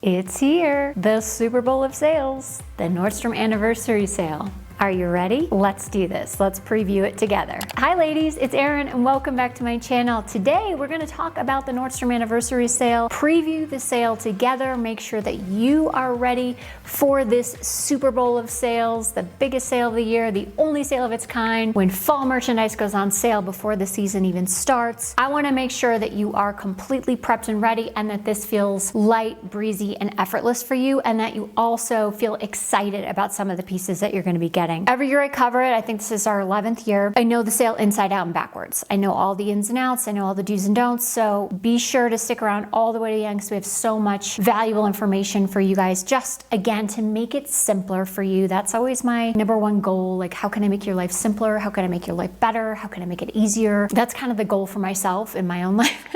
It's here, the Super Bowl of sales, the Nordstrom anniversary sale. Are you ready? Let's do this. Let's preview it together. Hi ladies, it's Erin and welcome back to my channel. Today we're gonna talk about the Nordstrom anniversary sale, preview the sale together, make sure that you are ready for this Super Bowl of sales, the biggest sale of the year, the only sale of its kind, when fall merchandise goes on sale before the season even starts. I wanna make sure that you are completely prepped and ready and that this feels light, breezy, and effortless for you, and that you also feel excited about some of the pieces that you're gonna be getting. Every year I cover it. I think this is our 11th year. I know the sale inside out and backwards. I know all the ins and outs. I know all the do's and don'ts. So be sure to stick around all the way to the end because we have so much valuable information for you guys. Just again, to make it simpler for you. That's always my number one goal. Like, how can I make your life simpler? How can I make your life better? How can I make it easier? That's kind of the goal for myself in my own life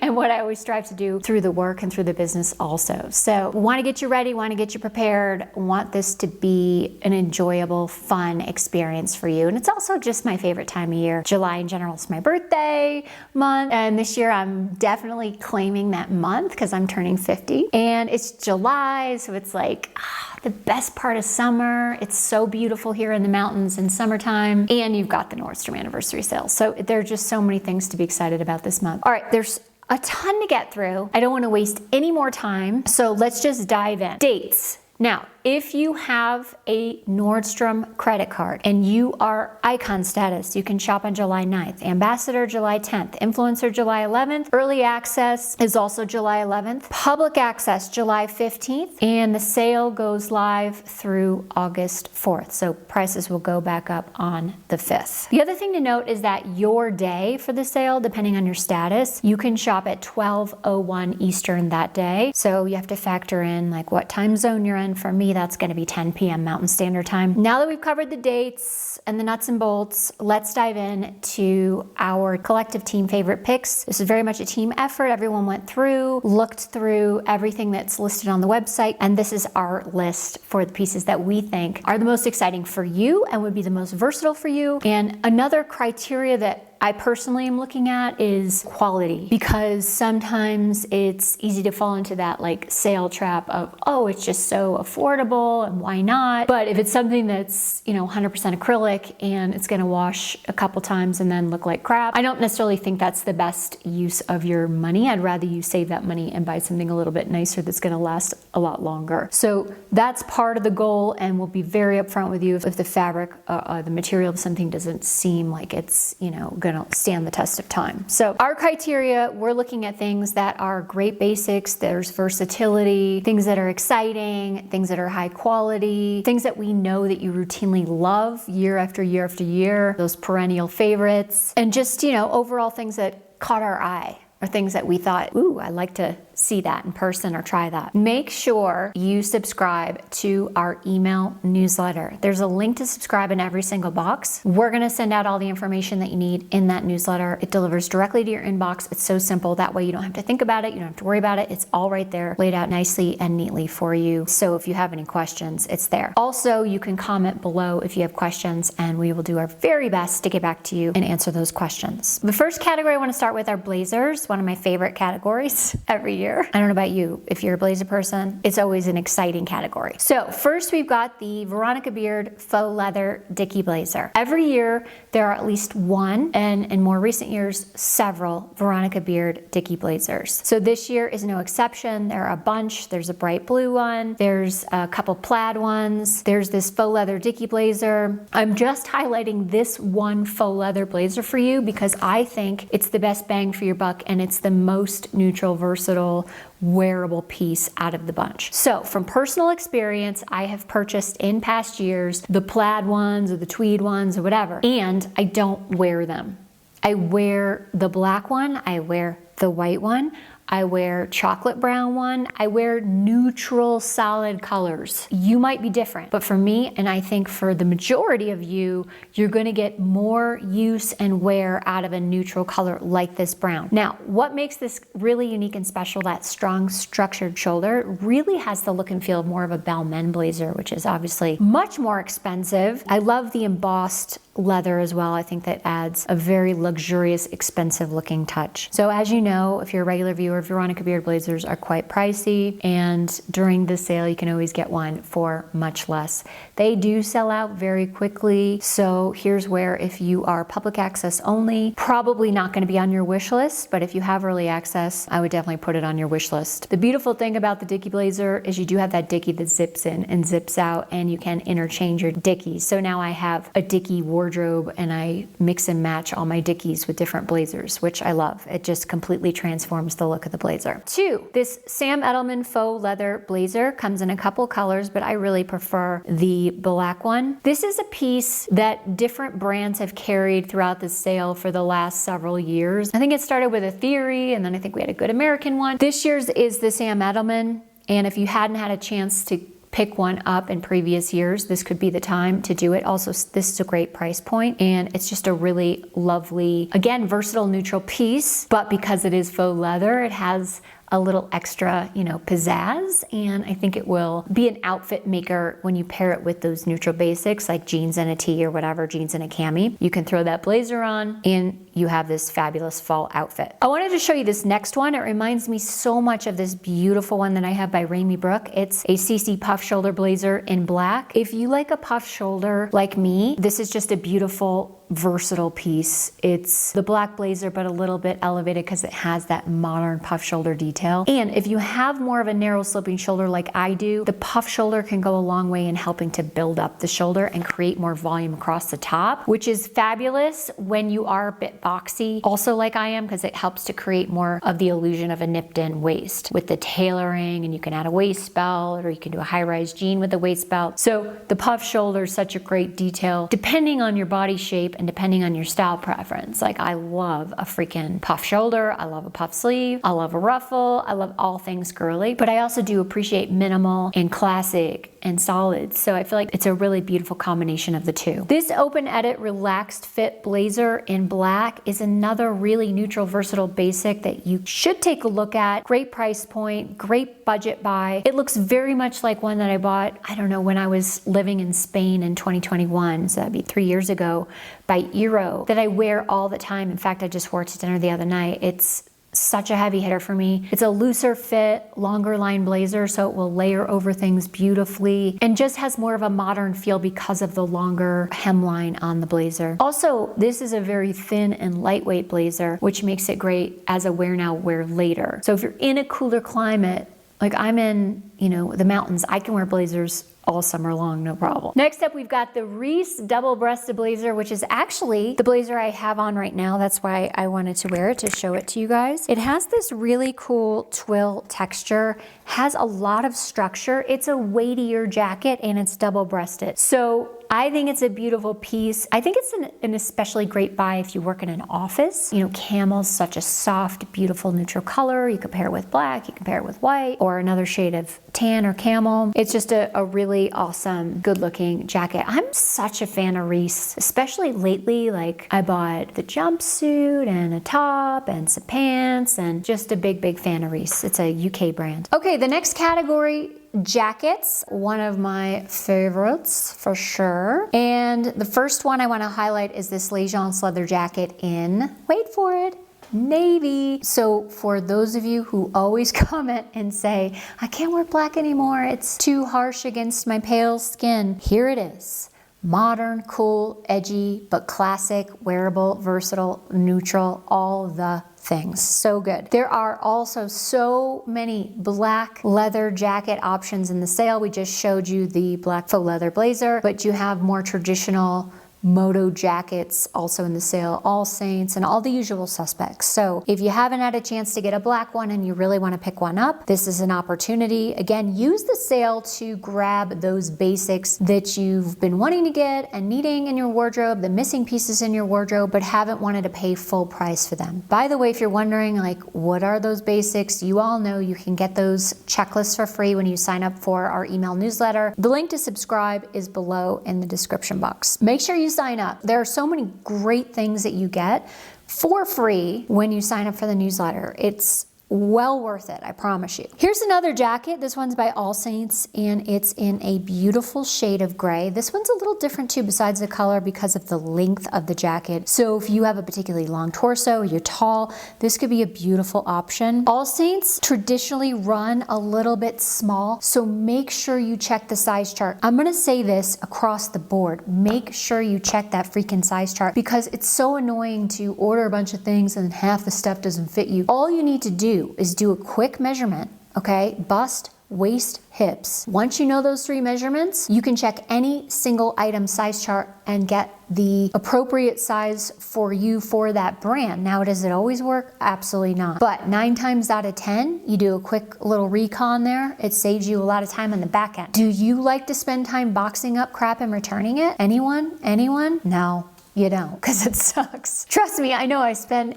and what I always strive to do through the work and through the business also. So want to get you ready, want to get you prepared, want this to be an enjoyable, fun experience for you. And it's also just my favorite time of year. July in general is my birthday month. And this year I'm definitely claiming that month because I'm turning 50. And it's July, so it's like the best part of summer. It's so beautiful here in the mountains in summertime. And you've got the Nordstrom anniversary sale. So there are just so many things to be excited about this month. All right, there's a ton to get through. I don't want to waste any more time. So let's just dive in. Dates. Now, if you have a Nordstrom credit card and you are icon status, you can shop on July 9th, ambassador July 10th, influencer July 11th, early access is also July 11th, public access July 15th, and the sale goes live through August 4th. So prices will go back up on the 5th. The other thing to note is that your day for the sale, depending on your status, you can shop at 12:01 Eastern that day. So you have to factor in like what time zone you're in. For me, that's going to be 10 p.m. Mountain Standard Time. Now that we've covered the dates and the nuts and bolts, let's dive in to our collective team favorite picks. This is very much a team effort. Everyone went through, looked through everything that's listed on the website, and this is our list for the pieces that we think are the most exciting for you and would be the most versatile for you. And another criteria that I personally am looking at is quality, because sometimes it's easy to fall into that like sale trap of, oh, it's just so affordable and why not? But if it's something that's, 100% acrylic and it's gonna wash a couple times and then look like crap, I don't necessarily think that's the best use of your money. I'd rather you save that money and buy something a little bit nicer that's gonna last a lot longer. So that's part of the goal, and we'll be very upfront with you if the fabric, the material of something doesn't seem like it's, gonna stand the test of time. So our criteria, we're looking at things that are great basics, there's versatility, things that are exciting, things that are high quality, things that we know that you routinely love year after year after year, those perennial favorites, and just, overall things that caught our eye, or things that we thought, ooh, I'd like to see that in person or try that. Make sure you subscribe to our email newsletter. There's a link to subscribe in every single box. We're gonna send out all the information that you need in that newsletter. It delivers directly to your inbox. It's so simple. That way you don't have to think about it. You don't have to worry about it. It's all right there, laid out nicely and neatly for you. So if you have any questions, it's there. Also, you can comment below if you have questions, and we will do our very best to get back to you and answer those questions. The first category I wanna start with are blazers, one of my favorite categories every year. I don't know about you, if you're a blazer person, it's always an exciting category. So first we've got the Veronica Beard faux leather Dickie blazer. Every year there are at least one, and in more recent years, several Veronica Beard Dickie blazers. So this year is no exception. There are a bunch. There's a bright blue one. There's a couple plaid ones. There's this faux leather Dickie blazer. I'm just highlighting this one faux leather blazer for you because I think it's the best bang for your buck, and it's the most neutral, versatile, wearable piece out of the bunch. So from personal experience, I have purchased in past years the plaid ones or the tweed ones or whatever, and I don't wear them. I wear the black one, I wear the white one, I wear chocolate brown one. I wear neutral solid colors. You might be different, but for me, and I think for the majority of you, you're gonna get more use and wear out of a neutral color like this brown. Now, what makes this really unique and special, that strong structured shoulder, really has the look and feel of more of a Balmain blazer, which is obviously much more expensive. I love the embossed leather as well. I think that adds a very luxurious, expensive looking touch. So as you know, if you're a regular viewer However, Veronica Beard blazers are quite pricey, and during the sale you can always get one for much less. They do sell out very quickly, so here's where, if you are public access only, probably not going to be on your wish list, but if you have early access, I would definitely put it on your wish list. The beautiful thing about the Dickie blazer is you do have that Dickie that zips in and zips out, and you can interchange your Dickies. So now I have a Dickie wardrobe and I mix and match all my Dickies with different blazers, which I love. It just completely transforms the look of the blazer. 2, this Sam Edelman faux leather blazer comes in a couple colors, but I really prefer the black one. This is a piece that different brands have carried throughout the sale for the last several years. I think it started with a Theory, and then I think we had a Good American one. This year's is the Sam Edelman, and if you hadn't had a chance to pick one up in previous years, this could be the time to do it. Also, this is a great price point, and it's just a really lovely, again, versatile neutral piece, but because it is faux leather, it has a little extra, pizzazz, and I think it will be an outfit maker when you pair it with those neutral basics like jeans and a tee or whatever, jeans and a cami. You can throw that blazer on and you have this fabulous fall outfit. I wanted to show you this next one. It reminds me so much of this beautiful one that I have by Ramey Brook. It's a CC puff shoulder blazer in black. If you like a puff shoulder like me, this is just a beautiful, versatile piece. It's the black blazer, but a little bit elevated because it has that modern puff shoulder detail. And if you have more of a narrow sloping shoulder like I do, the puff shoulder can go a long way in helping to build up the shoulder and create more volume across the top, which is fabulous when you are a bit boxy, also like I am, because it helps to create more of the illusion of a nipped in waist with the tailoring, and you can add a waist belt, or you can do a high-rise jean with a waist belt. So the puff shoulder is such a great detail depending on your body shape and depending on your style preference. Like, I love a freaking puff shoulder, I love a puff sleeve, I love a ruffle, I love all things girly, but I also do appreciate minimal and classic and solid. So I feel like it's a really beautiful combination of the two. This open edit relaxed fit blazer in black is another really neutral, versatile basic that you should take a look at. Great price point, great budget buy. It looks very much like one that I bought, I don't know, when I was living in Spain in 2021, so that'd be 3 years ago, by Eero, that I wear all the time. In fact, I just wore it to dinner the other night. It's such a heavy hitter for me. It's a looser fit, longer line blazer, so it will layer over things beautifully and just has more of a modern feel because of the longer hemline on the blazer. Also, this is a very thin and lightweight blazer, which makes it great as a wear now, wear later. So if you're in a cooler climate, like I'm in, the mountains, I can wear blazers all summer long, no problem. Next up, we've got the Reese double-breasted blazer, which is actually the blazer I have on right now. That's why I wanted to wear it, to show it to you guys. It has this really cool twill texture, has a lot of structure. It's a weightier jacket and it's double-breasted. So I think it's a beautiful piece. I think it's an especially great buy if you work in an office. Camel's such a soft, beautiful neutral color. You can pair it with black, you can pair it with white, or another shade of tan or camel. It's just a really awesome, good looking jacket. I'm such a fan of Reese, especially lately. Like, I bought the jumpsuit and a top and some pants, and just a big fan of Reese. It's a UK brand. Okay, the next category, jackets, one of my favorites for sure. And the first one I want to highlight is this Legence leather jacket in, wait for it, navy. So for those of you who always comment and say, I can't wear black anymore, it's too harsh against my pale skin, here it is. Modern, cool, edgy, but classic, wearable, versatile, neutral, all the things. So good. There are also so many black leather jacket options in the sale. We just showed you the black faux leather blazer, but you have more traditional moto jackets also in the sale, All Saints, and all the usual suspects. So if you haven't had a chance to get a black one and you really want to pick one up, this is an opportunity. Again, use the sale to grab those basics that you've been wanting to get and needing in your wardrobe, the missing pieces in your wardrobe, but haven't wanted to pay full price for them. By the way, if you're wondering, like, what are those basics? You all know you can get those checklists for free when you sign up for our email newsletter. The link to subscribe is below in the description box. Make sure you sign up. There are so many great things that you get for free when you sign up for the newsletter. It's well worth it, I promise you. Here's another jacket. This one's by All Saints, and it's in a beautiful shade of gray. This one's a little different too, besides the color, because of the length of the jacket. So if you have a particularly long torso, you're tall, this could be a beautiful option. All Saints traditionally run a little bit small, so make sure you check the size chart. I'm gonna say this across the board. Make sure you check that freaking size chart, because it's so annoying to order a bunch of things and half the stuff doesn't fit you. All you need to do is do a quick measurement, okay? Bust, waist, hips. Once you know those 3 measurements, you can check any single item size chart and get the appropriate size for you for that brand. Now, does it always work? Absolutely not. But 9 times out of 10, you do a quick little recon there. It saves you a lot of time on the back end. Do you like to spend time boxing up crap and returning it? Anyone? Anyone? No, you don't, because it sucks. Trust me, I know I spend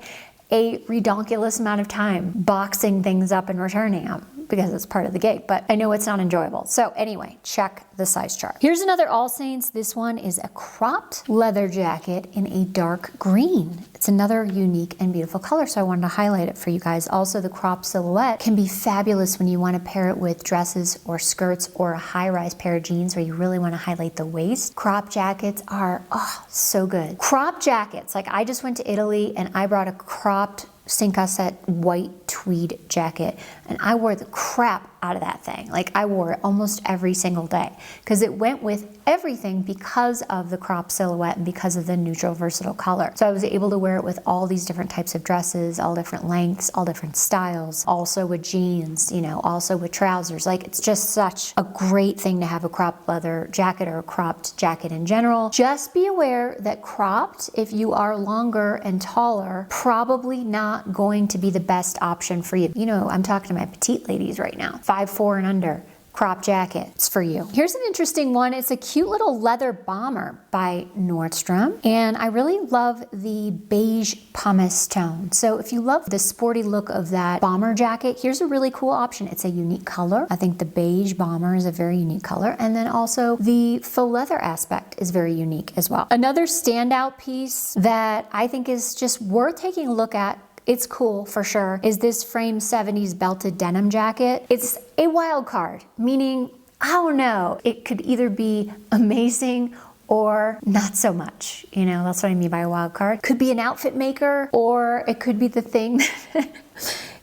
a redonkulous amount of time boxing things up and returning them, because it's part of the gig, but I know it's not enjoyable. So anyway, check the size chart. Here's another All Saints. This one is a cropped leather jacket in a dark green. It's another unique and beautiful color, so I wanted to highlight it for you guys. Also, the cropped silhouette can be fabulous when you want to pair it with dresses or skirts or a high-rise pair of jeans where you really want to highlight the waist. Crop jackets are, oh, so good. Crop jackets, like I just went to Italy and I brought a cropped Cincaset white tweed jacket, and I wore the crap out of that thing. Like I wore it almost every single day because it went with everything because of the crop silhouette and because of the neutral versatile color. So I was able to wear it with all these different types of dresses, all different lengths, all different styles, also with jeans, you know, also with trousers. Like it's just such a great thing to have a cropped leather jacket or a cropped jacket in general. Just be aware that cropped, if you are longer and taller, probably not going to be the best option for you. You know, I'm talking to my petite ladies right now, 5'4" and under. Crop jackets for you. Here's an interesting one. It's a cute little leather bomber by Nordstrom, and I really love the beige pumice tone. So if you love the sporty look of that bomber jacket, here's a really cool option. It's a unique color. I think the beige bomber is a very unique color, and then also the faux leather aspect is very unique as well. Another standout piece that I think is just worth taking a look at, it's cool for sure, is this frame 70s belted denim jacket. It's a wild card, meaning, I don't know, it could either be amazing or not so much. You know, that's what I mean by a wild card. Could be an outfit maker, or it could be the thing that,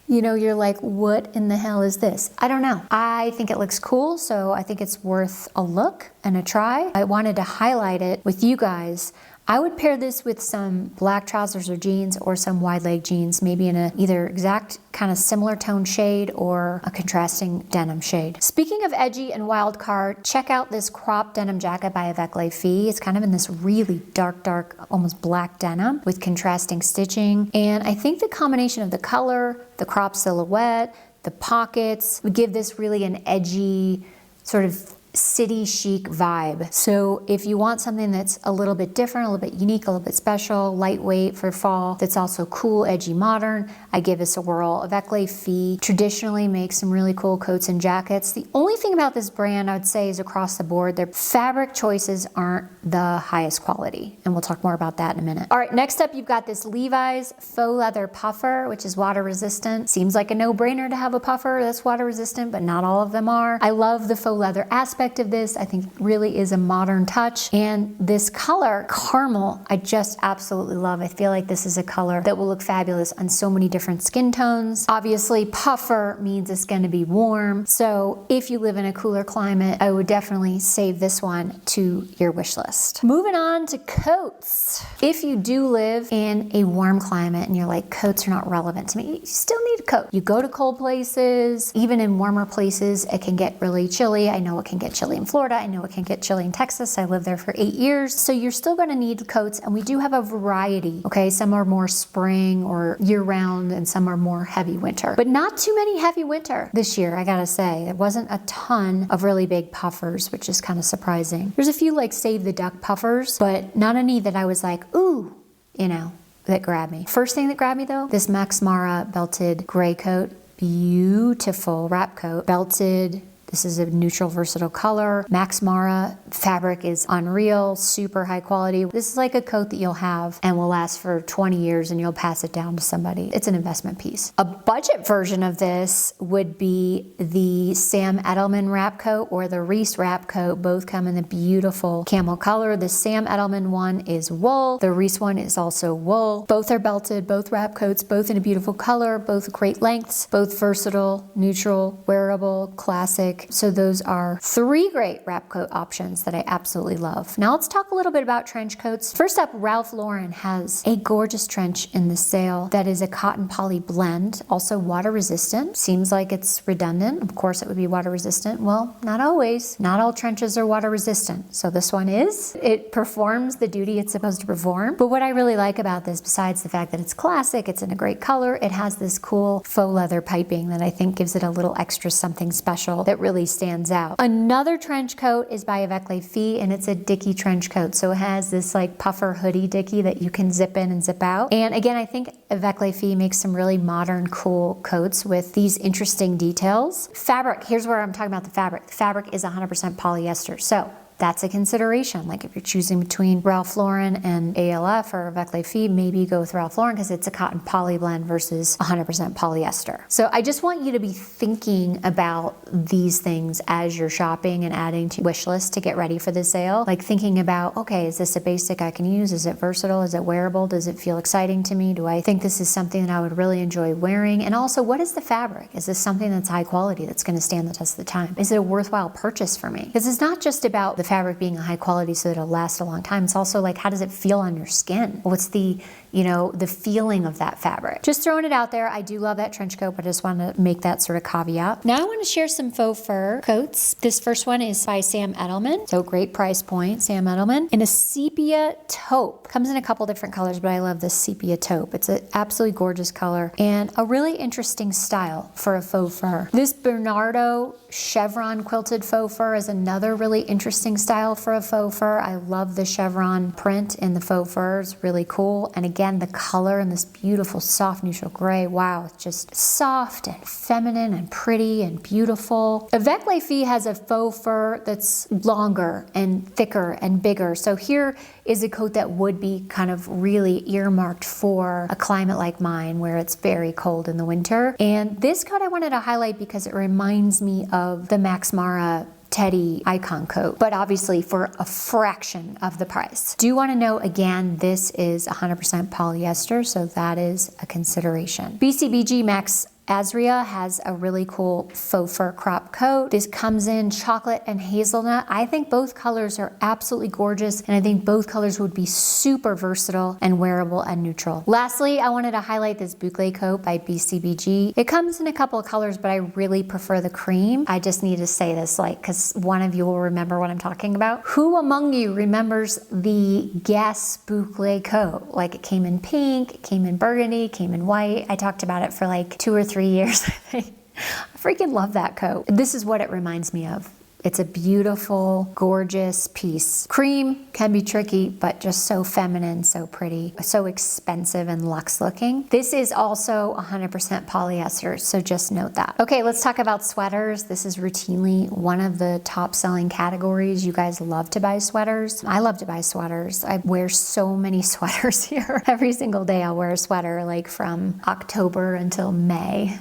you know, you're like, what in the hell is this? I don't know. I think it looks cool, so I think it's worth a look and a try. I wanted to highlight it with you guys. I would pair this with some black trousers or jeans or some wide leg jeans, maybe in a either exact kind of similar tone shade or a contrasting denim shade. Speaking of edgy and wild card, check out this cropped denim jacket by Avec Les Filles. It's kind of in this really dark, almost black denim with contrasting stitching. And I think the combination of the color, the crop silhouette, the pockets would give this really an edgy sort of city chic vibe. So if you want something that's a little bit different, a little bit unique, a little bit special, lightweight for fall, that's also cool, edgy, modern, I give this a whirl. Avec Les Filles traditionally makes some really cool coats and jackets. The only thing about this brand I would say is across the board, their fabric choices aren't the highest quality. And we'll talk more about that in a minute. All right, next up you've got this Levi's faux leather puffer, which is water resistant. Seems like a no-brainer to have a puffer that's water resistant, but not all of them are. I love the faux leather aspect of this. I think really is a modern touch. And this color, caramel, I just absolutely love. I feel like this is a color that will look fabulous on so many different skin tones. Obviously, puffer means it's going to be warm. So if you live in a cooler climate, I would definitely save this one to your wish list. Moving on to coats. If you do live in a warm climate and you're like, coats are not relevant to me, you still need a coat. You go to cold places, even in warmer places, it can get really chilly. I know it can get chilly in Florida. I know it can get chilly in Texas. I lived there for 8 years. So you're still going to need coats, and we do have a variety. Okay, some are more spring or year round and some are more heavy winter, but not too many heavy winter this year. I gotta say, there wasn't a ton of really big puffers, which is kind of surprising. There's a few like Save the Duck puffers, but not any that I was like, ooh, you know, that grabbed me. First thing that grabbed me though, this Max Mara belted gray coat, beautiful wrap coat, belted This is a neutral, versatile color. Max Mara fabric is unreal, super high quality. This is like a coat that you'll have and will last for 20 years and you'll pass it down to somebody. It's an investment piece. A budget version of this would be the Sam Edelman wrap coat or the Reese wrap coat. Both come in the beautiful camel color. The Sam Edelman one is wool. The Reese one is also wool. Both are belted, both wrap coats, both in a beautiful color, both great lengths, both versatile, neutral, wearable, classic. So those are 3 great wrap coat options that I absolutely love. Now let's talk a little bit about trench coats. First up, Ralph Lauren has a gorgeous trench in the Nsale that is a cotton poly blend, also water resistant. Seems like it's redundant. Of course it would be water resistant. Well, not always. Not all trenches are water resistant. So this one is. It performs the duty it's supposed to perform. But what I really like about this, besides the fact that it's classic, it's in a great color, it has this cool faux leather piping that I think gives it a little extra something special that really stands out. Another trench coat is by Avec Les Filles, and it's a dicky trench coat. So it has this like puffer hoodie dicky that you can zip in and zip out. And again, I think Avec Les Filles makes some really modern, cool coats with these interesting details. Fabric, here's where I'm talking about the fabric. The fabric is 100% polyester. So that's a consideration. Like if you're choosing between Ralph Lauren and ALF or Avec Les Filles, maybe go with Ralph Lauren because it's a cotton poly blend versus 100% polyester. So I just want you to be thinking about these things as you're shopping and adding to your wish list to get ready for the sale. Like thinking about, okay, is this a basic I can use? Is it versatile? Is it wearable? Does it feel exciting to me? Do I think this is something that I would really enjoy wearing? And also, what is the fabric? Is this something that's high quality that's going to stand the test of the time? Is it a worthwhile purchase for me? Because it's not just about the fabric being a high quality so that it'll last a long time. It's also like, how does it feel on your skin? What's the, the feeling of that fabric? Just throwing it out there. I do love that trench coat, but I just want to make that sort of caveat. Now I want to share some faux fur coats. This first one is by Sam Edelman. So great price point, Sam Edelman. In a sepia taupe. Comes in a couple different colors, but I love this sepia taupe. It's an absolutely gorgeous color and a really interesting style for a faux fur. This Bernardo chevron quilted faux fur is another really interesting style for a faux fur. I love the chevron print in the faux fur. It's really cool. And again, the color in this beautiful soft neutral gray. Wow, it's just soft and feminine and pretty and beautiful. Avec Les Filles has a faux fur that's longer and thicker and bigger. So here is a coat that would be kind of really earmarked for a climate like mine where it's very cold in the winter. And this coat I wanted to highlight because it reminds me of the Max Mara Teddy icon coat, but obviously for a fraction of the price. Do want to know again, this is 100% polyester, so that is a consideration. BCBG Max Azria has a really cool faux fur crop coat. This comes in chocolate and hazelnut. I think both colors are absolutely gorgeous, and I think both colors would be super versatile and wearable and neutral. Lastly, I wanted to highlight this boucle coat by BCBG. It comes in a couple of colors, but I really prefer the cream. I just need to say this, because one of you will remember what I'm talking about. Who among you remembers the Guess boucle coat? Like it came in pink, it came in burgundy, it came in white. I talked about it for like 2 or 3 years, I think. I freaking love that coat. This is what it reminds me of. It's a beautiful, gorgeous piece. Cream can be tricky, but just so feminine, so pretty, so expensive and luxe looking. This is also 100% polyester, so just note that. Okay, let's talk about sweaters. This is routinely one of the top selling categories. You guys love to buy sweaters. I love to buy sweaters. I wear so many sweaters here. Every single day I'll wear a sweater, like from October until May.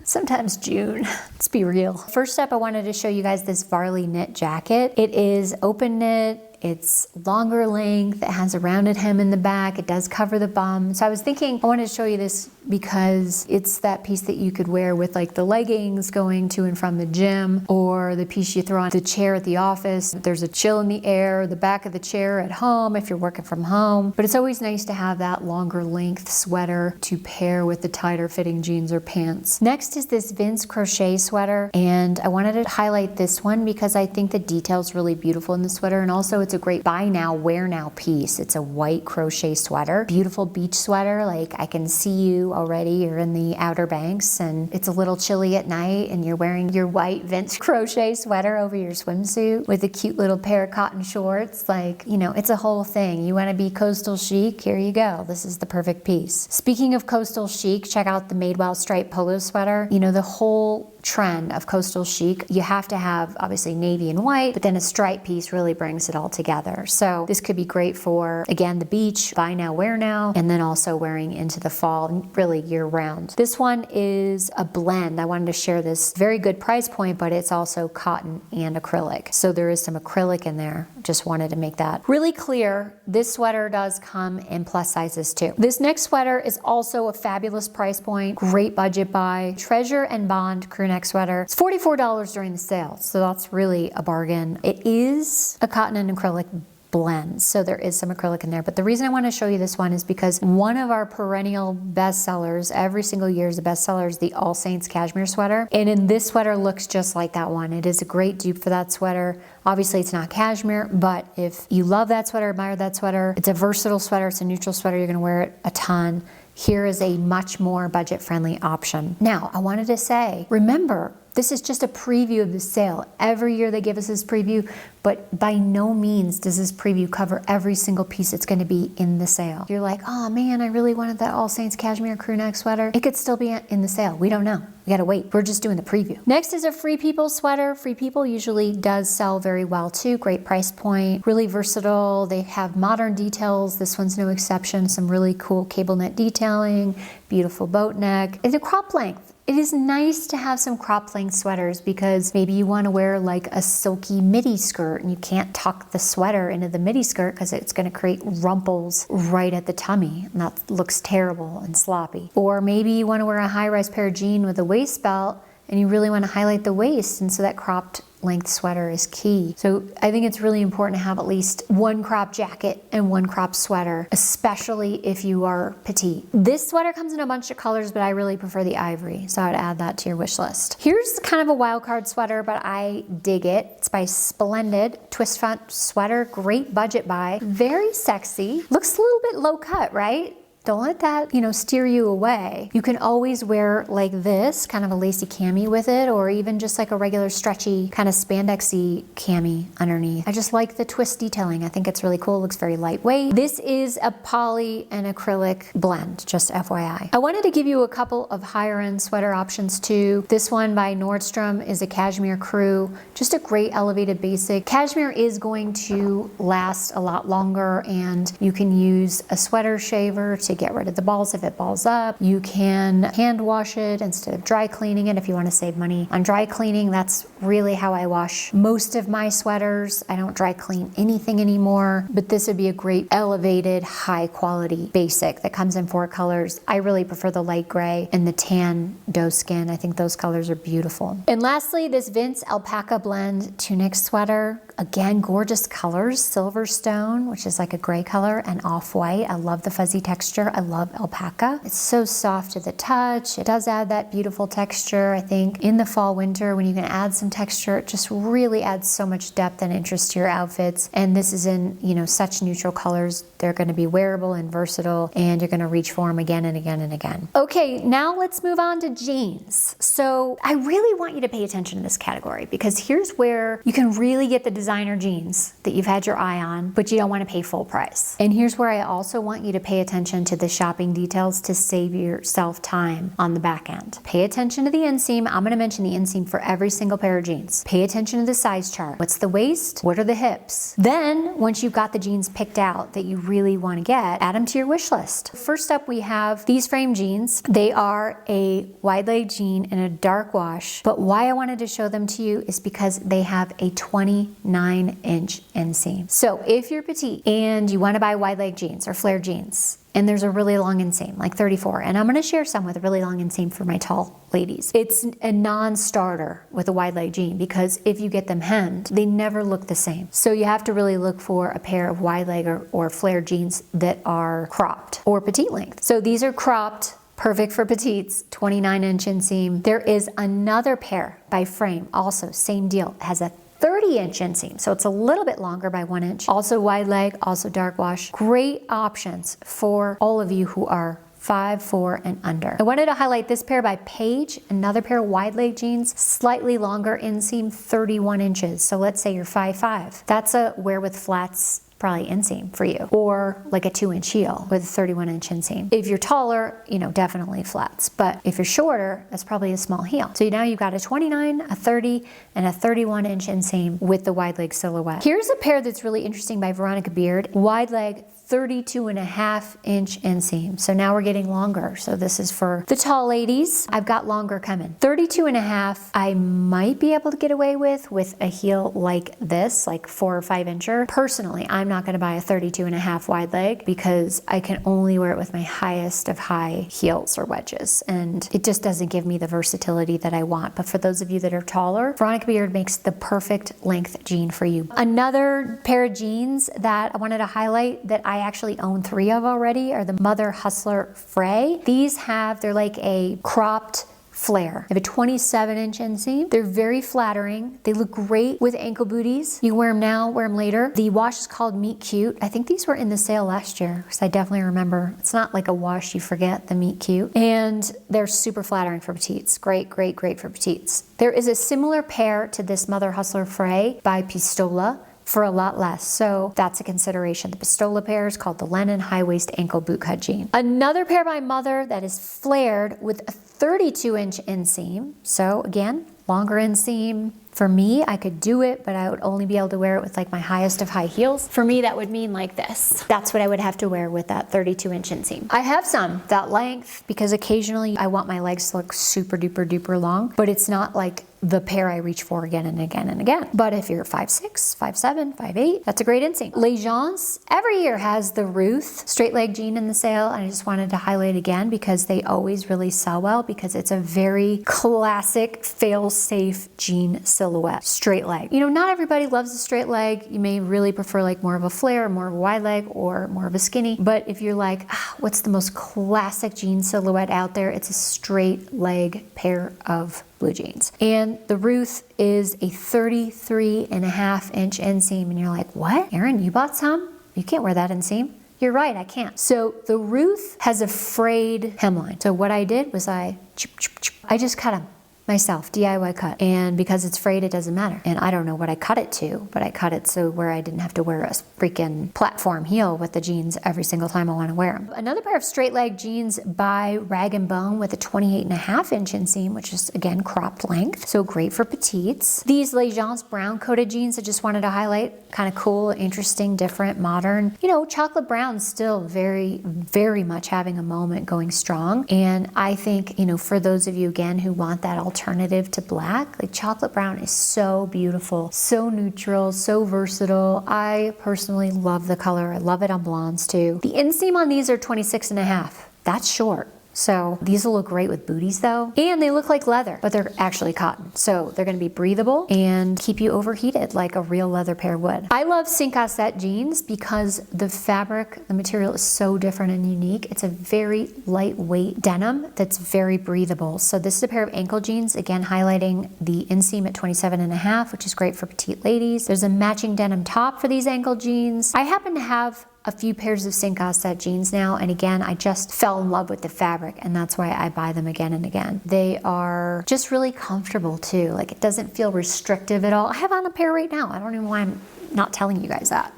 Sometimes June. Let's be real. First up, I wanted to show you guys this Varley knit jacket. It is open knit. It's longer length. It has a rounded hem in the back. It does cover the bum. So I was thinking I wanted to show you this because it's that piece that you could wear with like the leggings going to and from the gym, or the piece you throw on the chair at the office. There's a chill in the air, the back of the chair at home if you're working from home. But it's always nice to have that longer length sweater to pair with the tighter fitting jeans or pants. Next is this Vince crochet sweater, and I wanted to highlight this one because I think the detail's really beautiful in the sweater, and also it's a great buy now, wear now piece. It's a white crochet sweater, beautiful beach sweater. Like I can see you already. You're in the Outer Banks and it's a little chilly at night and you're wearing your white Vince crochet sweater over your swimsuit with a cute little pair of cotton shorts. Like, it's a whole thing. You want to be coastal chic? Here you go. This is the perfect piece. Speaking of coastal chic, check out the Madewell striped polo sweater. The whole trend of coastal chic, you have to have obviously navy and white, but then a stripe piece really brings it all together. So this could be great for, again, the beach, buy now, wear now, and then also wearing into the fall, really year round. This one is a blend. I wanted to share this very good price point, but it's also cotton and acrylic. So there is some acrylic in there. Just wanted to make that really clear. This sweater does come in plus sizes too. This next sweater is also a fabulous price point, great budget buy. Treasure and Bond crew neck sweater. It's $44 during the sale, so that's really a bargain. It is a cotton and acrylic blend, so there is some acrylic in there. But the reason I want to show you this one is because one of our perennial bestsellers, every single year is a bestseller, is the All Saints cashmere sweater. And in this sweater looks just like that one. It is a great dupe for that sweater. Obviously it's not cashmere, but if you love that sweater, admire that sweater, it's a versatile sweater, it's a neutral sweater, you're gonna wear it a ton. Here is a much more budget-friendly option. Now, I wanted to say, remember, this is just a preview of the sale. Every year they give us this preview, but by no means does this preview cover every single piece that's gonna be in the sale. You're like, oh man, I really wanted that All Saints cashmere crew neck sweater. It could still be in the sale. We don't know. We gotta wait. We're just doing the preview. Next is a Free People sweater. Free People usually does sell very well too. Great price point, really versatile. They have modern details. This one's no exception. Some really cool cable knit detailing, beautiful boat neck. It's a crop length. It is nice to have some crop length sweaters because maybe you want to wear like a silky midi skirt and you can't tuck the sweater into the midi skirt because it's going to create rumples right at the tummy, and that looks terrible and sloppy. Or maybe you want to wear a high-rise pair of jeans with a waist belt and you really want to highlight the waist, and so that cropped length sweater is key. So I think it's really important to have at least one crop jacket and one crop sweater, especially if you are petite. This sweater comes in a bunch of colors, but I really prefer the ivory, so I'd add that to your wish list. Here's kind of a wild card sweater, but I dig it. It's by Splendid, twist front sweater, great budget buy, very sexy. Looks a little bit low cut, right? Don't let that, steer you away. You can always wear like this, kind of a lacy cami with it, or even just like a regular stretchy kind of spandexy cami underneath. I just like the twist detailing. I think it's really cool. It looks very lightweight. This is a poly and acrylic blend, just FYI. I wanted to give you a couple of higher end sweater options too. This one by Nordstrom is a cashmere crew, just a great elevated basic. Cashmere is going to last a lot longer, and you can use a sweater shaver to get rid of the balls if it balls up. You can hand wash it instead of dry cleaning it if you want to save money on dry cleaning. That's really how I wash most of my sweaters. I don't dry clean anything anymore, but this would be a great elevated high quality basic that comes in 4 colors. I really prefer the light gray and the tan doe skin. I think those colors are beautiful. And lastly, this Vince alpaca blend tunic sweater. Again, gorgeous colors, Silverstone, which is like a gray color, and off-white. I love the fuzzy texture. I love alpaca. It's so soft to the touch. It does add that beautiful texture. I think in the fall, winter, when you can add some texture, it just really adds so much depth and interest to your outfits. And this is in, such neutral colors. They're going to be wearable and versatile, and you're going to reach for them again and again and again. Okay, now let's move on to jeans. So I really want you to pay attention to this category, because here's where you can really get the designer jeans that you've had your eye on, but you don't want to pay full price. And here's where I also want you to pay attention to the shopping details to save yourself time on the back end. Pay attention to the inseam. I'm going to mention the inseam for every single pair of jeans. Pay attention to the size chart. What's the waist? What are the hips? Then, once you've got the jeans picked out that you really want to get, add them to your wish list. First up, we have these frame jeans. They are a wide leg jean in a dark wash, but why I wanted to show them to you is because they have a 29-inch inseam. So if you're petite and you want to buy wide leg jeans or flare jeans, and there's a really long inseam, like 34, and I'm going to share some with a really long inseam for my tall ladies. It's a non-starter with a wide leg jean, because if you get them hemmed, they never look the same. So you have to really look for a pair of wide leg or flare jeans that are cropped or petite length. So these are cropped, perfect for petites, 29-inch inseam. There is another pair by Frame, also same deal, it has a 30-inch inseam, so it's a little bit longer by 1 inch. Also wide leg, also dark wash. Great options for all of you who are 5'4" and under. I wanted to highlight this pair by Paige, another pair of wide leg jeans, slightly longer inseam, 31 inches. So let's say you're 5'5". That's a wear with flats probably inseam for you, or like a 2-inch heel with a 31-inch inseam. If you're taller, you know, definitely flats, but if you're shorter, that's probably a small heel. So now you've got a 29, a 30, and a 31-inch inseam with the wide leg silhouette. Here's a pair that's really interesting by Veronica Beard, wide leg 32.5-inch inseam. So now we're getting longer. So this is for the tall ladies. I've got longer coming. 32.5, I might be able to get away with a heel like this, like 4 or 5 incher. Personally, I'm not gonna buy a 32.5 wide leg because I can only wear it with my highest of high heels or wedges. And it just doesn't give me the versatility that I want. But for those of you that are taller, Veronica Beard makes the perfect length jean for you. Another pair of jeans that I wanted to highlight that I actually own 3 of already are the Mother Hustler Frey. These they're like a cropped flare. They have a 27-inch inseam. They're very flattering. They look great with ankle booties. You can wear them now, wear them later. The wash is called Meet Cute. I think these were in the sale last year because I definitely remember. It's not like a wash you forget, the Meet Cute. And they're super flattering for petites. Great, great, great for petites. There is a similar pair to this Mother Hustler Frey by Pistola for a lot less. So that's a consideration. The Pistola pair is called the Lennon High Waist Ankle Boot Cut Jean. Another pair by Mother that is flared with a 32-inch inseam. So again, longer inseam. For me, I could do it, but I would only be able to wear it with like my highest of high heels. For me, that would mean like this. That's what I would have to wear with that 32-inch inseam. I have some that length because occasionally I want my legs to look super duper duper long, but it's not like the pair I reach for again and again and again. But if you're 5'6", 5'7", 5'8", that's a great inseam. Legence every year has the Ruth straight leg jean in the sale, and I just wanted to highlight again because they always really sell well because it's a very classic fail-safe jean silhouette. Straight leg. You know, not everybody loves a straight leg. You may really prefer like more of a flare, more of a wide leg, or more of a skinny. But if you're like, what's the most classic jean silhouette out there? It's a straight leg pair of blue jeans. And the Ruth is a 33.5-inch inseam. And you're like, what? Erin, you bought some? You can't wear that inseam. You're right, I can't. So the Ruth has a frayed hemline. So what I did was I just cut them myself, DIY cut. And because it's frayed, it doesn't matter. And I don't know what I cut it to, but I cut it so where I didn't have to wear a freaking platform heel with the jeans every single time I want to wear them. Another pair of straight leg jeans by Rag & Bone with a 28.5-inch inseam, which is again cropped length. So great for petites. These Legence brown coated jeans I just wanted to highlight. Kind of cool, interesting, different, modern. You know, chocolate brown still very, very much having a moment, going strong. And I think, you know, for those of you again who want that alternative to black, like chocolate brown is so beautiful, so neutral, so versatile. I personally love the color. I love it on blondes too. The inseam on these are 26.5. That's short. So these will look great with booties though. And they look like leather, but they're actually cotton. So they're gonna be breathable and keep you overheated like a real leather pair would. I love Cinq à Sept jeans because the fabric, the material is so different and unique. It's a very lightweight denim that's very breathable. So this is a pair of ankle jeans, again, highlighting the inseam at 27.5, which is great for petite ladies. There's a matching denim top for these ankle jeans. I happen to have a few pairs of Cinq à Sept jeans now, and again, I just fell in love with the fabric, and that's why I buy them again and again. They are just really comfortable too. Like, it doesn't feel restrictive at all. I have on a pair right now. I don't know why I'm not telling you guys that.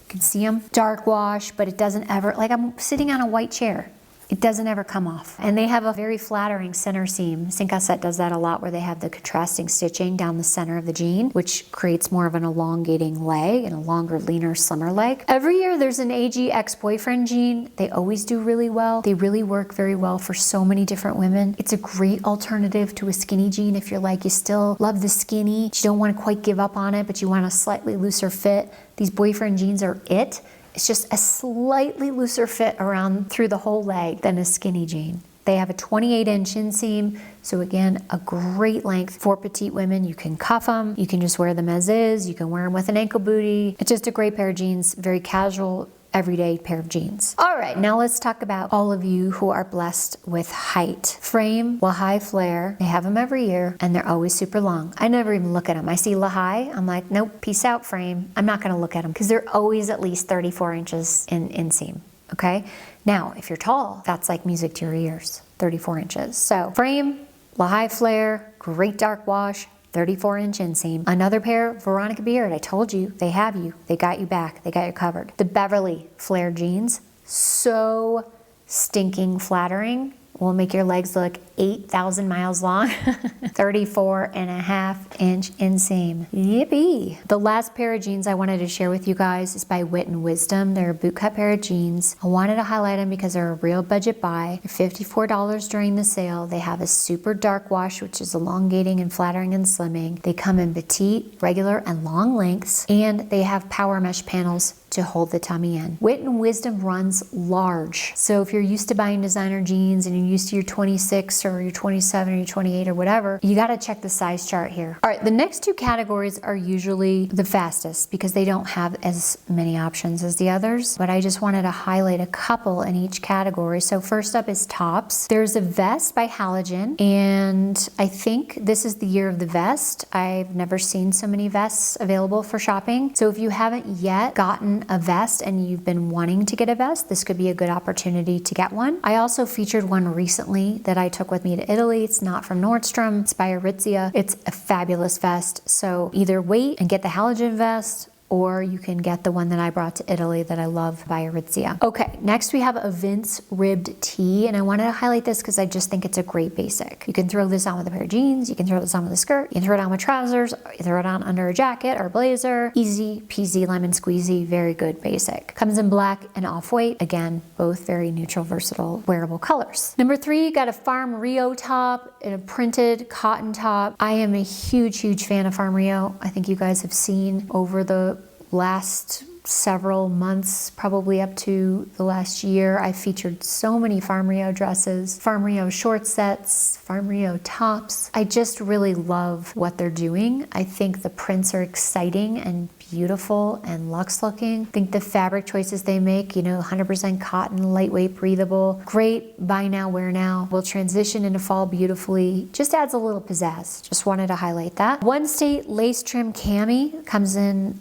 You can see them, dark wash, but it doesn't ever, like I'm sitting on a white chair. It doesn't ever come off. And they have a very flattering center seam. Cinq à Sept does that a lot where they have the contrasting stitching down the center of the jean, which creates more of an elongating leg and a longer, leaner, slimmer leg. Every year there's an AG ex-boyfriend jean. They always do really well. They really work very well for so many different women. It's a great alternative to a skinny jean if you're like, you still love the skinny, you don't want to quite give up on it, but you want a slightly looser fit. These boyfriend jeans are it. It's just a slightly looser fit around through the whole leg than a skinny jean. They have a 28-inch inseam, so again, a great length for petite women. You can cuff them, you can just wear them as is, you can wear them with an ankle bootie. It's just a great pair of jeans, very casual, everyday pair of jeans. All right, now let's talk about all of you who are blessed with height. Frame, Lahai flare, they have them every year, and they're always super long. I never even look at them. I see Lahai, I'm like, nope, peace out, frame. I'm not gonna look at them because they're always at least 34 inches in inseam, okay? Now, if you're tall, that's like music to your ears, 34 inches. So frame, Lahai flare, great dark wash, 34-inch inseam. Another pair, Veronica Beard. I told you, they have you. They got you back. They got you covered. The Beverly flare jeans, so stinking flattering. Will make your legs look 8,000 miles long. 34.5-inch inseam. Yippee. The last pair of jeans I wanted to share with you guys is by Wit and Wisdom. They're a bootcut pair of jeans. I wanted to highlight them because they're a real budget buy. They're $54 during the sale. They have a super dark wash, which is elongating and flattering and slimming. They come in petite, regular, and long lengths, and they have power mesh panels to hold the tummy in. Wit and Wisdom runs large. So if you're used to buying designer jeans and you're used to your 26 or your 27 or your 28 or whatever, you gotta check the size chart here. All right, the next two categories are usually the fastest because they don't have as many options as the others, but I just wanted to highlight a couple in each category. So first up is tops. There's a vest by Halogen, and I think this is the year of the vest. I've never seen so many vests available for shopping. So if you haven't yet gotten a vest and you've been wanting to get a vest, this could be a good opportunity to get one. I also featured one recently that I took with me to Italy. It's not from Nordstrom, it's by Aritzia. It's a fabulous vest. So either wait and get the Halogen vest, or you can get the one that I brought to Italy that I love by Aritzia. Okay, next we have a Vince ribbed tee, and I wanted to highlight this because I just think it's a great basic. You can throw this on with a pair of jeans, you can throw this on with a skirt, you can throw it on with trousers, you throw it on under a jacket or blazer. Easy peasy lemon squeezy, very good basic. Comes in black and off-white. Again, both very neutral, versatile, wearable colors. Number 3, got a Farm Rio top and a printed cotton top. I am a huge fan of Farm Rio. I think you guys have seen over the last several months, probably up to the last year, I featured so many Farm Rio dresses, Farm Rio short sets, Farm Rio tops. I just really love what they're doing. I think the prints are exciting and beautiful and luxe looking. I think the fabric choices they make, 100% cotton, lightweight, breathable, great buy now, wear now, will transition into fall beautifully, just adds a little pizzazz. Just wanted to highlight that. One State lace trim cami comes in,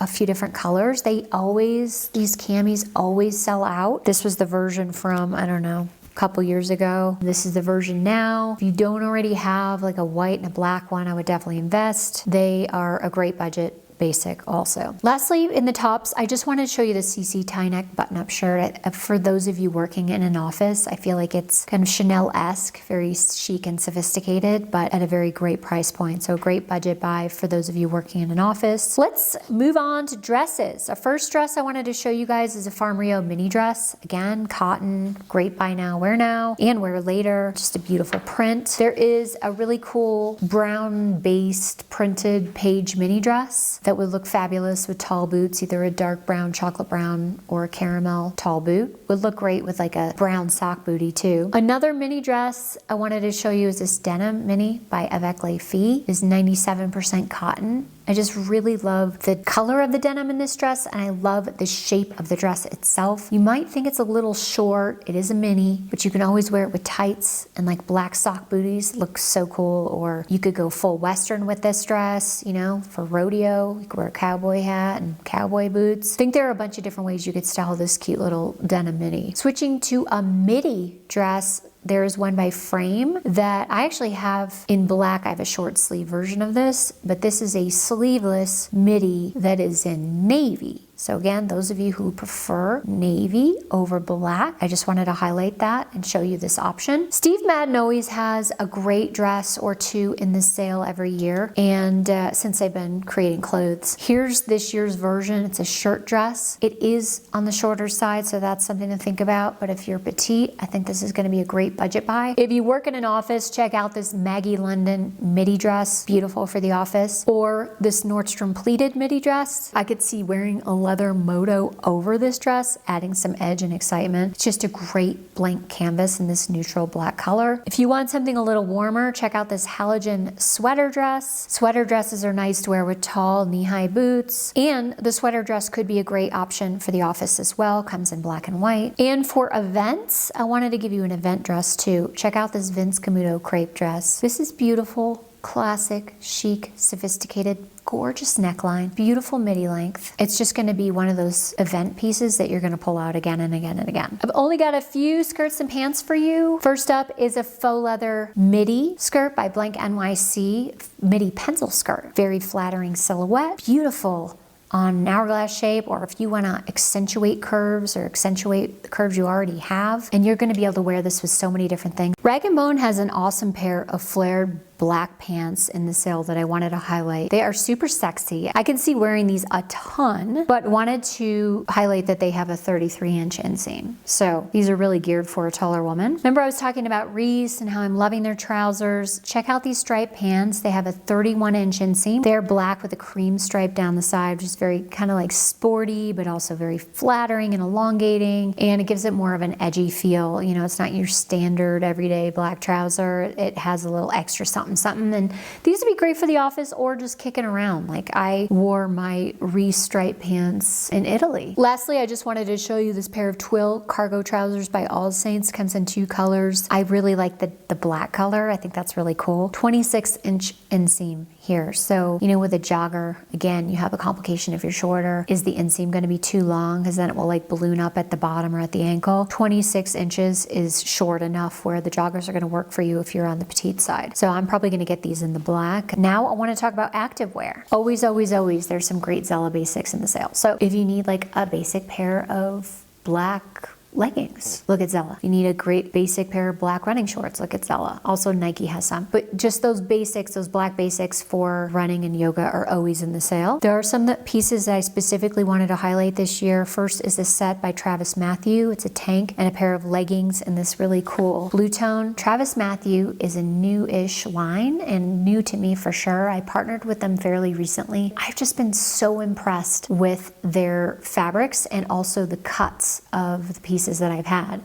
a few different colors. These camis always sell out. This was the version from, I don't know, couple years ago. This is the version now. If you don't already have like a white and a black one, I would definitely invest. They are a great budget basic also. Lastly, in the tops, I just wanted to show you the CC tie neck button-up shirt. For those of you working in an office, I feel like it's kind of Chanel-esque, very chic and sophisticated, but at a very great price point. So a great budget buy for those of you working in an office. Let's move on to dresses. A first dress I wanted to show you guys is a Farm Rio mini dress. Again, cotton, great buy now, wear later. Just a beautiful print. There is a really cool brown-based printed page mini dress that would look fabulous with tall boots, either a dark brown, chocolate brown, or a caramel tall boot. Would look great with like a brown sock booty too. Another mini dress I wanted to show you is this denim mini by Avec Les Filles. It's 97% cotton. I just really love the color of the denim in this dress, and I love the shape of the dress itself. You might think it's a little short. It is a mini, but you can always wear it with tights and like black sock booties. It looks so cool. Or you could go full Western with this dress, for rodeo. You could wear a cowboy hat and cowboy boots. I think there are a bunch of different ways you could style this cute little denim mini. Switching to a midi dress, there's one by Frame that I actually have in black. I have a short sleeve version of this, but this is a sleeveless midi that is in navy. So again, those of you who prefer navy over black, I just wanted to highlight that and show you this option. Steve Madden always has a great dress or two in this sale every year, and since I've been creating clothes. Here's this year's version. It's a shirt dress. It is on the shorter side, so that's something to think about, but if you're petite, I think this is going to be a great budget buy. If you work in an office, check out this Maggie London midi dress, beautiful for the office, or this Nordstrom pleated midi dress. I could see wearing a leather moto over this dress, adding some edge and excitement. It's just a great blank canvas in this neutral black color. If you want something a little warmer, check out this Halogen sweater dress. Sweater dresses are nice to wear with tall knee-high boots, and the sweater dress could be a great option for the office as well. Comes in black and white. And for events, I wanted to give you an event dress too. Check out this Vince Camuto crepe dress. This is beautiful, classic, chic, sophisticated, gorgeous neckline, beautiful midi length. It's just gonna be one of those event pieces that you're gonna pull out again and again and again. I've only got a few skirts and pants for you. First up is a faux leather midi skirt by Blank NYC, midi pencil skirt. Very flattering silhouette, beautiful on an hourglass shape, or if you wanna accentuate curves or accentuate the curves you already have, and you're gonna be able to wear this with so many different things. Rag & Bone has an awesome pair of flared black pants in the sale that I wanted to highlight. They are super sexy. I can see wearing these a ton, but wanted to highlight that they have a 33-inch inseam. So these are really geared for a taller woman. Remember I was talking about Reese and how I'm loving their trousers. Check out these striped pants. They have a 31-inch inseam. They're black with a cream stripe down the side, which is very kind of like sporty, but also very flattering and elongating. And it gives it more of an edgy feel. You know, it's not your standard everyday black trouser. It has a little extra something. And these would be great for the office or just kicking around. Like I wore my Reese-striped pants in Italy. Lastly, I just wanted to show you this pair of twill cargo trousers by All Saints. Comes in 2 colors. I really like the black color. I think that's really cool. 26-inch inseam here. So, you know, with a jogger, again, you have a complication if you're shorter. Is the inseam going to be too long? Because then it will like balloon up at the bottom or at the ankle. 26 inches is short enough where the joggers are going to work for you if you're on the petite side. So I'm probably going to get these in the black. Now I want to talk about activewear. Always, always, always, there's some great Nsale basics in the sale. So if you need like a basic pair of black leggings, look at Nsale. You need a great basic pair of black running shorts, look at Nsale. Also Nike has some, but just those basics, those black basics for running and yoga are always in the sale. There are some pieces that I specifically wanted to highlight this year. First is a set by Travis Mathew. It's a tank and a pair of leggings in this really cool blue tone. Travis Mathew is a new-ish line and new to me for sure. I partnered with them fairly recently. I've just been so impressed with their fabrics and also the cuts of the pieces that I've had.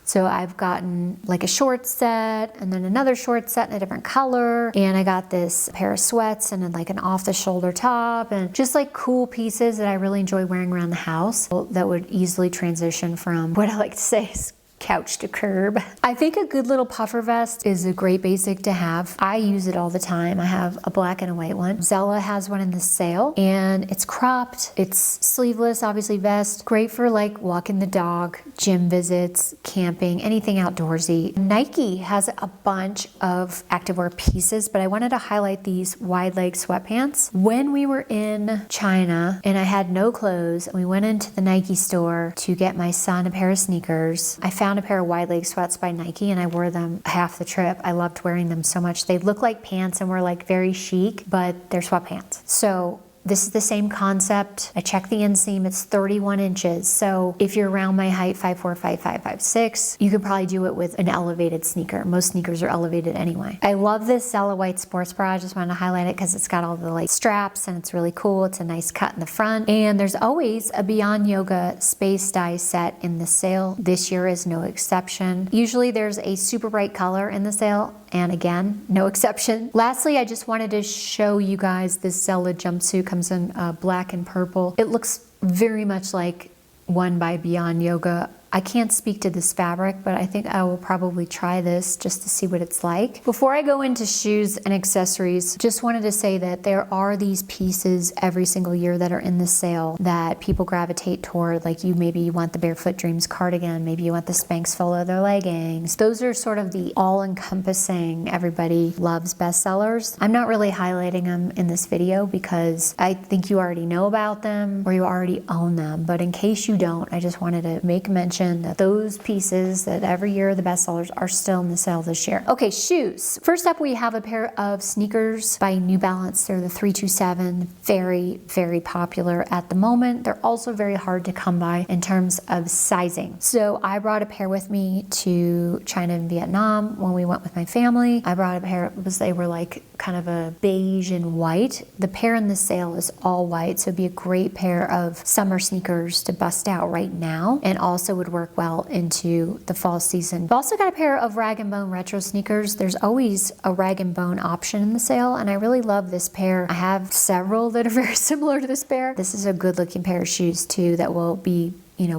So I've gotten like a short set and then another short set in a different color. And I got this pair of sweats and then like an off the shoulder top and just like cool pieces that I really enjoy wearing around the house that would easily transition from what I like to say is couch to curb. I think a good little puffer vest is a great basic to have. I use it all the time. I have a black and a white one. Nsale has one in the sale and it's cropped. It's sleeveless, obviously vest. Great for like walking the dog, gym visits, camping, anything outdoorsy. Nike has a bunch of activewear pieces, but I wanted to highlight these wide leg sweatpants. When we were in China and I had no clothes and we went into the Nike store to get my son a pair of sneakers, I found a pair of wide leg sweats by Nike and I wore them half the trip. I loved wearing them so much. They look like pants and were like very chic, but they're sweatpants. So this is the same concept. I checked the inseam, it's 31 inches. So if you're around my height, 5'4", 5'5", 5'6", you could probably do it with an elevated sneaker. Most sneakers are elevated anyway. I love this Nsale white sports bra. I just wanted to highlight it because it's got all the like straps and it's really cool. It's a nice cut in the front. And there's always a Beyond Yoga space dye set in the sale. This year is no exception. Usually there's a super bright color in the sale. And again, no exception. Lastly, I just wanted to show you guys this Nsale jumpsuit. Comes in black and purple. It looks very much like one by Beyond Yoga. I can't speak to this fabric, but I think I will probably try this just to see what it's like. Before I go into shoes and accessories, just wanted to say that there are these pieces every single year that are in the sale that people gravitate toward. Like maybe you want the Barefoot Dreams cardigan, maybe you want the Spanx full leather leggings. Those are sort of the all-encompassing, everybody loves bestsellers. I'm not really highlighting them in this video because I think you already know about them or you already own them. But in case you don't, I just wanted to make mention that those pieces that every year the bestsellers are still in the sale this year. Okay, shoes. First up, we have a pair of sneakers by New Balance. They're the 327, very, very popular at the moment. They're also very hard to come by in terms of sizing. So I brought a pair with me to China and Vietnam when we went with my family. I brought a pair, they were like kind of a beige and white. The pair in the sale is all white, so it'd be a great pair of summer sneakers to bust out right now and also would work well into the fall season. I've also got a pair of Rag & Bone retro sneakers. There's always a Rag & Bone option in the sale, and I really love this pair. I have several that are very similar to this pair. This is a good looking pair of shoes too that will be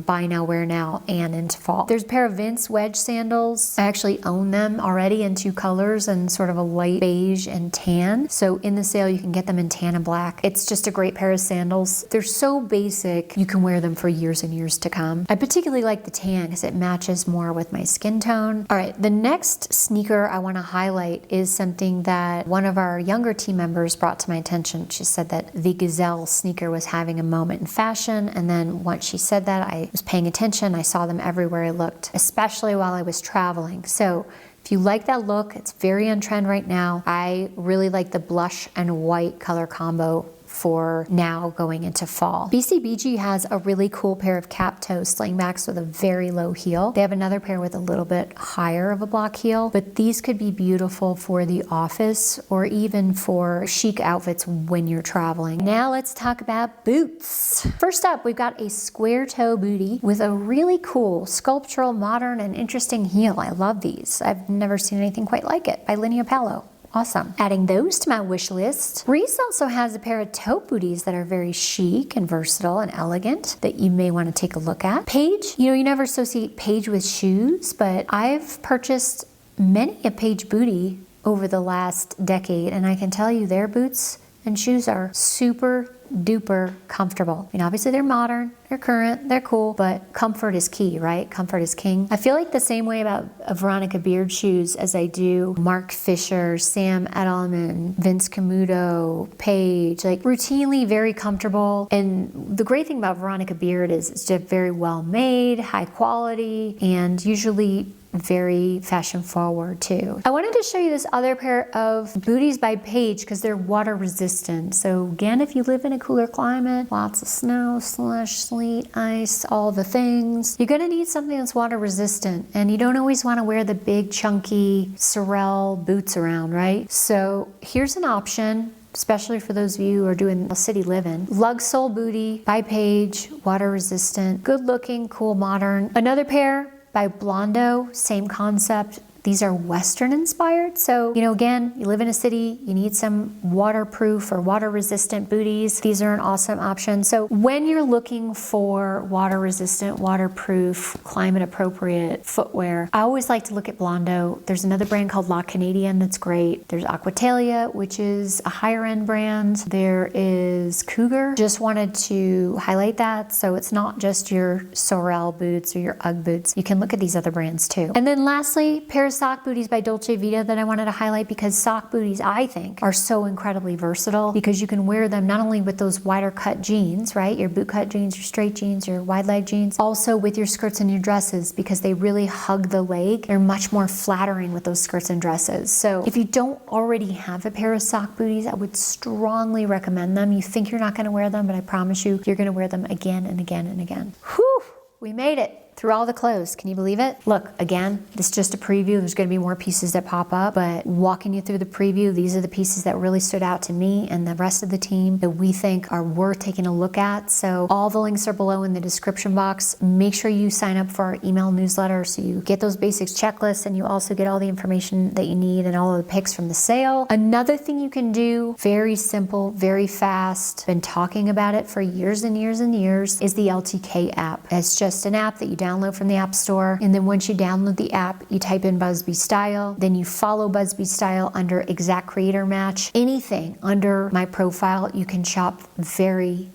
buy now, wear now, and into fall. There's a pair of Vince wedge sandals. I actually own them already in 2 colors and sort of a light beige and tan. So in the sale, you can get them in tan and black. It's just a great pair of sandals. They're so basic, you can wear them for years and years to come. I particularly like the tan because it matches more with my skin tone. All right, the next sneaker I want to highlight is something that one of our younger team members brought to my attention. She said that the Nsale sneaker was having a moment in fashion, and then once she said that, I was paying attention. I saw them everywhere I looked, especially while I was traveling. So if you like that look, it's very on trend right now. I really like the blush and white color combo for now going into fall. BCBG has a really cool pair of cap toe slingbacks with a very low heel. They have another pair with a little bit higher of a block heel, but these could be beautiful for the office or even for chic outfits when you're traveling. Now let's talk about boots. First up, we've got a square toe bootie with a really cool sculptural, modern, and interesting heel. I love these. I've never seen anything quite like it by Linea Palo. Awesome. Adding those to my wish list. Reiss also has a pair of toe booties that are very chic and versatile and elegant that you may want to take a look at. Paige, you never associate Paige with shoes, but I've purchased many a Paige bootie over the last decade, and I can tell you their boots and shoes are super duper comfortable. Obviously they're modern, they're current, they're cool, but comfort is key, right? Comfort is king. I feel like the same way about Veronica Beard shoes as I do Mark Fisher, Sam Edelman, Vince Camuto, Paige, like routinely very comfortable. And the great thing about Veronica Beard is it's just very well made, high quality, and usually very fashion forward too. I wanted to show you this other pair of booties by Paige because they're water resistant. So again, if you live in a cooler climate, lots of snow, slush, sleet, ice, all the things, you're gonna need something that's water resistant, and you don't always want to wear the big chunky Sorel boots around, right? So here's an option, especially for those of you who are doing a city living. Lug sole bootie by Paige, water resistant, good looking, cool, modern. Another pair by Blondo, same concept. These are Western inspired. So, again, you live in a city, you need some waterproof or water resistant booties. These are an awesome option. So when you're looking for water resistant, waterproof, climate appropriate footwear, I always like to look at Blondo. There's another brand called La Canadienne that's great. There's Aquatalia, which is a higher end brand. There is Cougar. Just wanted to highlight that. So it's not just your Sorel boots or your UGG boots. You can look at these other brands too. And then lastly, pair of sock booties by Dolce Vita that I wanted to highlight because sock booties, I think, are so incredibly versatile because you can wear them not only with those wider cut jeans, right? Your boot cut jeans, your straight jeans, your wide leg jeans, also with your skirts and your dresses because they really hug the leg. They're much more flattering with those skirts and dresses. So if you don't already have a pair of sock booties, I would strongly recommend them. You think you're not going to wear them, but I promise you, you're going to wear them again and again and again. Whew, we made it through all the clothes. Can you believe it? Look, again, this is just a preview. There's going to be more pieces that pop up, but walking you through the preview, these are the pieces that really stood out to me and the rest of the team that we think are worth taking a look at. So all the links are below in the description box. Make sure you sign up for our email newsletter so you get those basics checklists and you also get all the information that you need and all of the picks from the sale. Another thing you can do, very simple, very fast, been talking about it for years and years and years, is the LTK app. It's just an app that you download from the App Store, and then once you download the app, you type in Busbee Style, then you follow Busbee Style under Exact Creator Match. Anything under my profile, you can shop very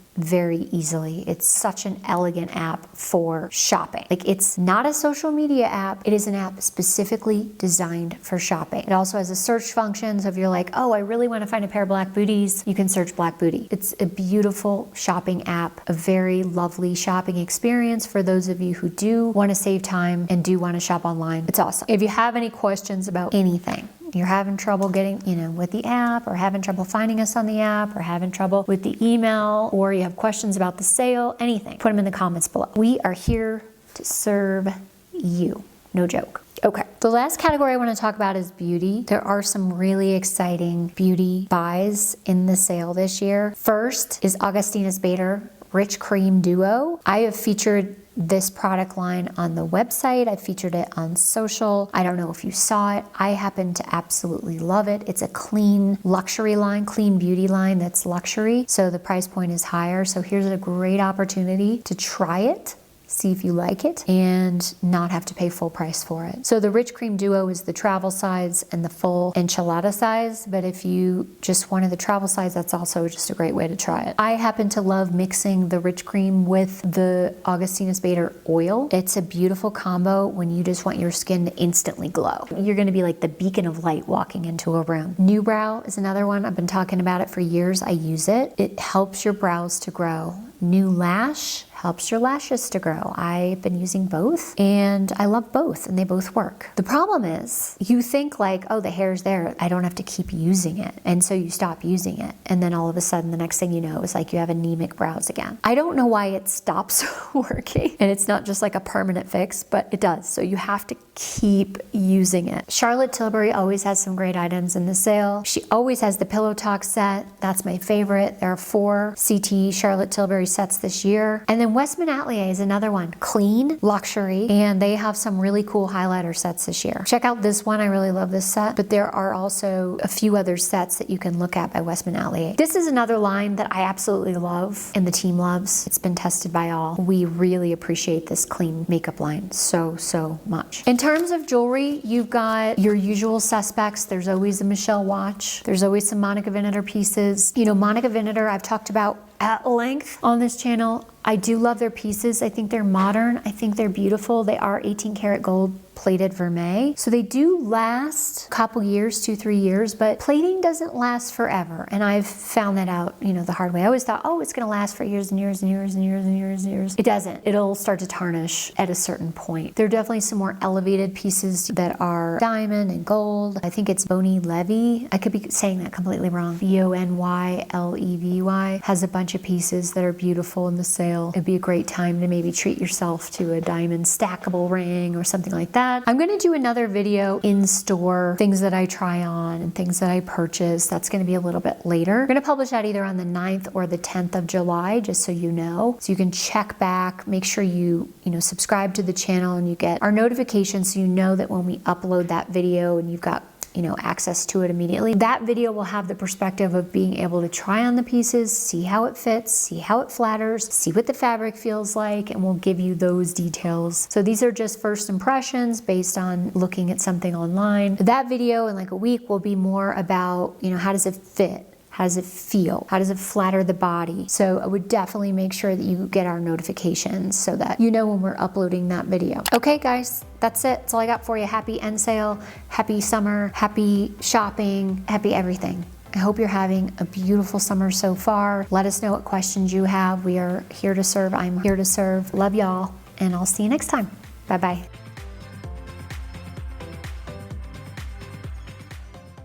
easily. It's such an elegant app for shopping. Like, it's not a social media app. It is an app specifically designed for shopping. It also has a search function. So if you're like, oh, I really want to find a pair of black booties, you can search black booty. It's a beautiful shopping app, a very lovely shopping experience for those of you who do want to save time and do want to shop online. It's awesome. If you have any questions about anything, you're having trouble getting, with the app, or having trouble finding us on the app, or having trouble with the email, or you have questions about the sale, anything, put them in the comments below. We are here to serve you. No joke. Okay, the last category I want to talk about is beauty. There are some really exciting beauty buys in the sale this year. First is Augustinus Bader Rich Cream Duo. I have featured this product line on the website. I featured it on social. I don't know if you saw it. I happen to absolutely love it. It's a clean luxury line, clean beauty line that's luxury. So the price point is higher. So here's a great opportunity to try it, see if you like it, and not have to pay full price for it. So the Rich Cream Duo is the travel size and the full enchilada size, but if you just wanted the travel size, that's also just a great way to try it. I happen to love mixing the Rich Cream with the Augustinus Bader oil. It's a beautiful combo when you just want your skin to instantly glow. You're gonna be like the beacon of light walking into a room. New Brow is another one. I've been talking about it for years. I use it. It helps your brows to grow. New Lash helps your lashes to grow. I've been using both and I love both and they both work. The problem is you think like, oh, the hair's there, I don't have to keep using it. And so you stop using it. And then all of a sudden the next thing you know is like you have anemic brows again. I don't know why it stops working. And it's not just like a permanent fix, but it does. So you have to keep using it. Charlotte Tilbury always has some great items in the sale. She always has the Pillow Talk set. That's my favorite. There are 4 CT Charlotte Tilbury sets this year. And then Westman Atelier is another one. Clean, luxury, and they have some really cool highlighter sets this year. Check out this one. I really love this set, but there are also a few other sets that you can look at by Westman Atelier. This is another line that I absolutely love and the team loves. It's been tested by all. We really appreciate this clean makeup line so much. In terms of jewelry, you've got your usual suspects. There's always a Michelle watch. There's always some Monica Vinader pieces. You know, Monica Vinader I've talked about at length on this channel. I do love their pieces. I think they're modern. I think they're beautiful. They are 18 karat gold plated vermeil. So they do last a couple years, 2-3 years, but plating doesn't last forever. And I've found that out, you know, the hard way. I always thought, oh, it's gonna last for years and years and years and years and years and years. It doesn't. It'll start to tarnish at a certain point. There are definitely some more elevated pieces that are diamond and gold. I think it's Bonny Levy. I could be saying that completely wrong. Bonylevy has a bunch of pieces that are beautiful in the sale. It'd be a great time to maybe treat yourself to a diamond stackable ring or something like that. I'm gonna do another video in store, things that I try on and things that I purchase. That's gonna be a little bit later. I'm gonna publish that either on the 9th or the 10th of July, just so you know. So you can check back, make sure you subscribe to the channel and you get our notifications so you know that when we upload that video and you've got access to it immediately. That video will have the perspective of being able to try on the pieces, see how it fits, see how it flatters, see what the fabric feels like, and we'll give you those details. So these are just first impressions based on looking at something online. That video in like a week will be more about, how does it fit? How does it feel? How does it flatter the body? So I would definitely make sure that you get our notifications so that you know when we're uploading that video. Okay guys, that's it. That's all I got for you. Happy Nsale, happy summer, happy shopping, happy everything. I hope you're having a beautiful summer so far. Let us know what questions you have. We are here to serve. I'm here to serve. Love y'all, and I'll see you next time. Bye-bye.